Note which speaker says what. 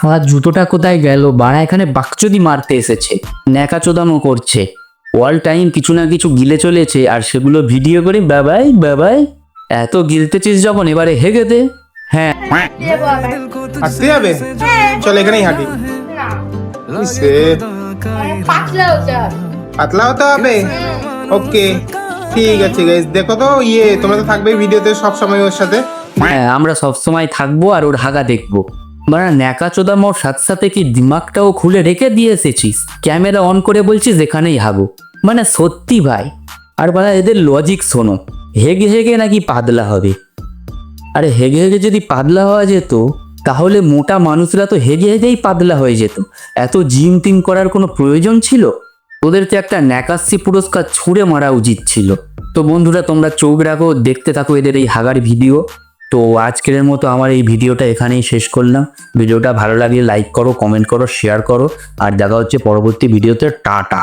Speaker 1: শালা জুতোটা কোথায় গেল? বাড়া এখানে বাকচুদি মারতে এসেছে, ন্যাকাচোদানো করছে, অল টাইম কিছু না কিছু গিলে চলেছে, আর সেগুলো ভিডিও করে বাবাই বাবাই। এত গিলতেছিস যখন, এবারে হেগে দে। হ্যাঁ,
Speaker 2: দেবো আবার।
Speaker 3: হাঁটতে যাবে? চল এখানেই হাঁটি। ইসে,
Speaker 2: পাতলা হতে হবে।
Speaker 3: পাতলা হতে হবে? ওকে, ঠিক আছে গাইস। দেখো তো তোমরা তো থাকবে ভিডিওতে সব সময় ওর সাথে।
Speaker 1: হ্যাঁ, আমরা সবসময় থাকবো আর ওর হাগা দেখবো। মানে ন্যাকাচোদামোর সাথে সাথে কি দিমাগটাও খুলে রেখে দিয়ে এসেছিস? ক্যামেরা অন করে বলছিস এখানেই হাগো, মানে সত্যি ভাই। আর বাড়া এদের লজিক শোনো, হেগে হেগে নাকি পাতলা হবে। আরে হেগে হেগে যদি পাতলা হওয়া যেত, তাহলে মোটা মানুষরা তো হেগে হেগেই পাতলা হয়ে যেত। এত জিম টিম করার কোনো প্রয়োজন ছিল? ওদের তো একটা ন্যাকাশি পুরস্কার ছুঁড়ে মারা উচিত ছিল। তো বন্ধুরা, তোমরা চোখ রাখো, দেখতে থাকো এদের এই হাগার ভিডিও। তো আজকের মতো আমার এই ভিডিওটা এখানেই শেষ করলাম। ভিডিওটা ভালো লাগলে লাইক করো, কমেন্ট করো, শেয়ার করো, আর দেখা হচ্ছে পরবর্তী ভিডিওতে। টাটা।